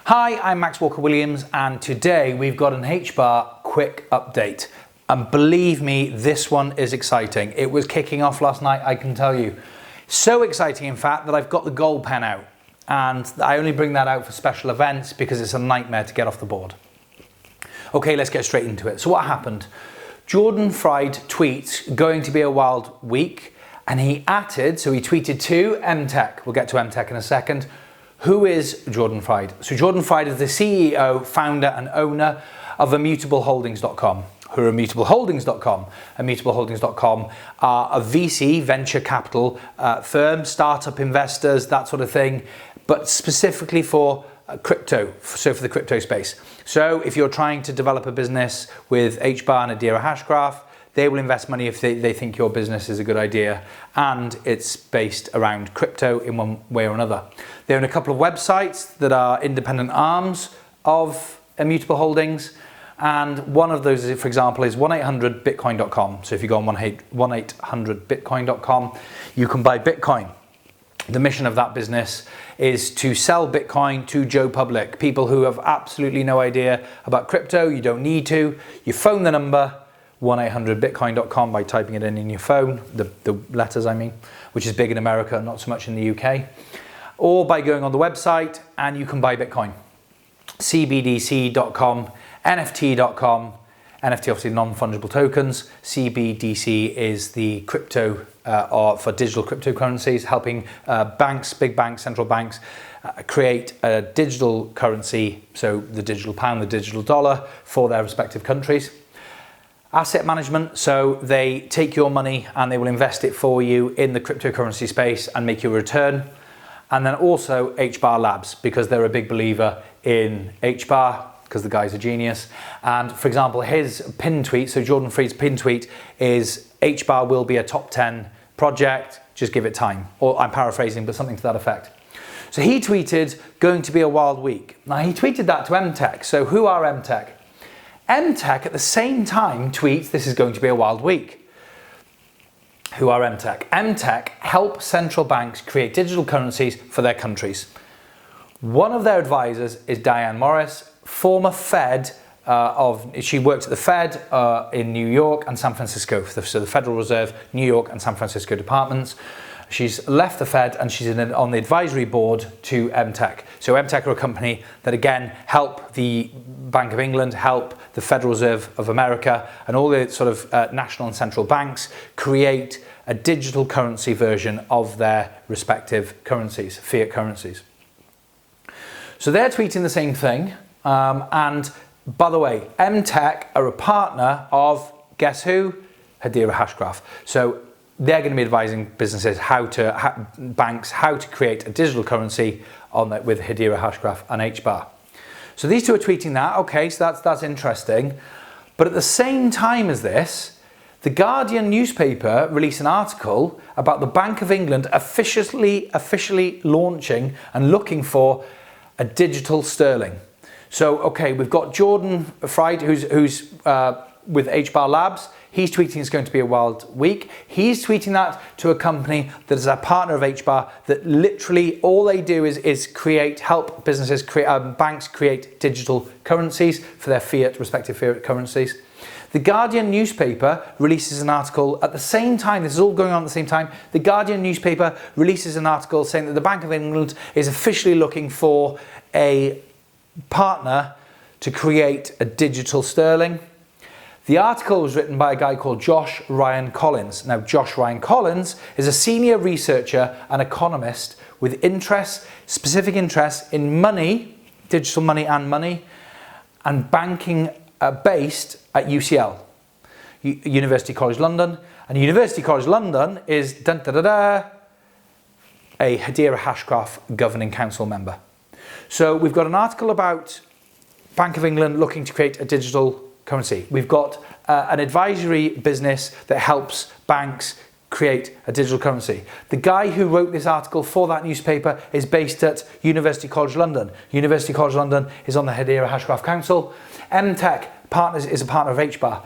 Hi, I'm Max Walker&Williams, and today we've got an Hbar quick update. And believe me, this one is exciting. It was kicking off last night, I can tell you. So exciting, in fact, that I've got the gold pen out. And I only bring that out for special events because it's a nightmare to get off the board. Okay, let's get straight into it. So what happened? Jordan Fried tweets, going to be a wild week. And he tweeted to emTech. We'll get to emTech in a second. Who is Jordan Fried? So Jordan Fried is the CEO, founder and owner of emmutableholdings.com. Who are emmutableholdings.com? Emmutableholdings.com are a VC, venture capital firm, startup investors, that sort of thing, but specifically for crypto, so for the crypto space. So if you're trying to develop a business with Hbar and Hedera Hashgraph, they will invest money if they think your business is a good idea and it's based around crypto in one way or another. They own a couple of websites that are independent arms of Immutable Holdings, and one of those, for example, is 1-800-Bitcoin.com. So if you go on 1-800-Bitcoin.com, you can buy Bitcoin. The mission of that business is to sell Bitcoin to Joe Public, people who have absolutely no idea about crypto. You don't need to. You phone the number, 1-800-Bitcoin.com, by typing it in your phone, the letters I mean, which is big in America, not so much in the UK, or by going on the website and you can buy Bitcoin. CBDC.com, NFT.com, NFT obviously non-fungible tokens, CBDC is the crypto for digital cryptocurrencies, helping banks, big banks, central banks create a digital currency, so the digital pound, the digital dollar for their respective countries. Asset management, so they take your money and they will invest it for you in the cryptocurrency space and make you a return. And then also Hbar Labs, because they're a big believer in Hbar, because the guy's a genius. And for example, his pin tweet, so Jordan Fried's pin tweet is, Hbar will be a top 10 project, just give it time. Or I'm paraphrasing, but something to that effect. So he tweeted, going to be a wild week. Now he tweeted that to emTech. So who are emTech? emTech at the same time tweets, this is going to be a wild week. Who are emTech? emTech help central banks create digital currencies for their countries. One of their advisors is Diane Morris, former Fed she worked at the Fed in New York and San Francisco, so the Federal Reserve, New York and San Francisco departments. She's left the Fed and she's on the advisory board to emTech. So emTech are a company that again help the Bank of England, help the Federal Reserve of America and all the sort of national and central banks create a digital currency version of their respective currencies, fiat currencies. So they're tweeting the same thing. And by the way, emTech are a partner of, guess who? Hedera Hashgraph. So they're going to be advising businesses banks how to create a digital currency with Hedera Hashgraph and Hbar. So these two are tweeting that. Okay, so that's interesting. But at the same time as this, the Guardian newspaper released an article about the Bank of England officially launching and looking for a digital sterling. So okay, we've got Jordan Fried, who's with Hbar Labs. He's tweeting it's going to be a wild week. He's tweeting that to a company that is a partner of Hbar, that literally all they do is help businesses, banks create digital currencies for their respective fiat currencies. The Guardian newspaper releases an article at the same time, this is all going on at the same time. The Guardian newspaper releases an article saying that the Bank of England is officially looking for a partner to create a digital sterling. The article was written by a guy called Josh Ryan Collins. Now, Josh Ryan Collins is a senior researcher and economist with specific interests in money, digital money, and banking based at UCL, University College London. And University College London is a Hedera Hashgraph Governing Council member. So we've got an article about Bank of England looking to create a digital currency. We've got an advisory business that helps banks create a digital currency. The guy who wrote this article for that newspaper is based at University College London. University College London is on the Hedera Hashgraph Council. emTech is a partner of Hbar.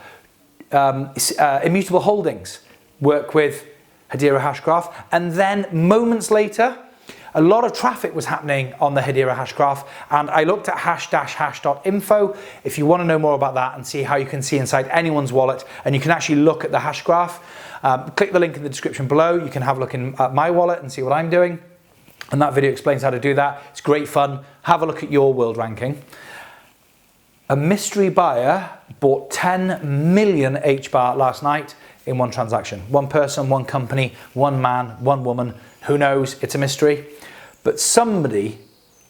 Immutable Holdings work with Hedera Hashgraph, and then moments later, a lot of traffic was happening on the Hedera Hashgraph, and I looked at hash-hash.info if you want to know more about that and see how you can see inside anyone's wallet, and you can actually look at the Hashgraph. Click the link in the description below. You can have a look at my wallet and see what I'm doing, and that video explains how to do that. It's great fun. Have a look at your world ranking. A mystery buyer bought 10 million Hbar last night in one transaction. One person, one company, one man, one woman. Who knows? It's a mystery. But somebody,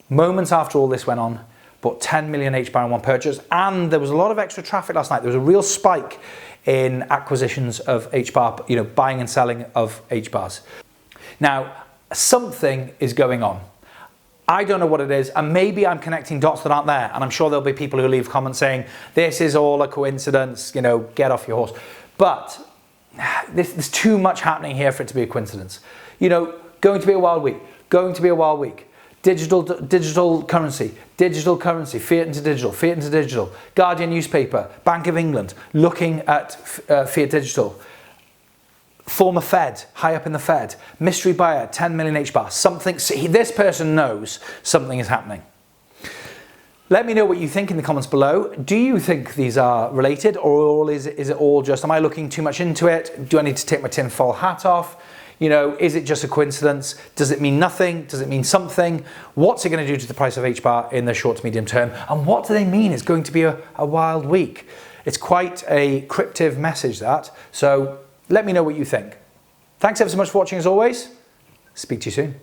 moments after all this went on, bought 10 million Hbar in one purchase, and there was a lot of extra traffic last night. There was a real spike in acquisitions of Hbar, buying and selling of Hbars. Now, something is going on. I don't know what it is, and maybe I'm connecting dots that aren't there, and I'm sure there'll be people who leave comments saying, this is all a coincidence, get off your horse. But there's too much happening here for it to be a coincidence. Going to be a wild week, digital currency, fiat into digital, Guardian newspaper, Bank of England, looking at fiat digital, former Fed, high up in the Fed, mystery buyer, 10 million Hbar, something, this person knows something is happening. Let me know what you think in the comments below. Do you think these are related, or is it all just, am I looking too much into it? Do I need to take my tinfoil hat off? Is it just a coincidence? Does it mean nothing? Does it mean something? What's it going to do to the price of Hbar in the short to medium term? And what do they mean? It's going to be a wild week. It's quite a cryptic message, that. So let me know what you think. Thanks ever so much for watching as always. Speak to you soon.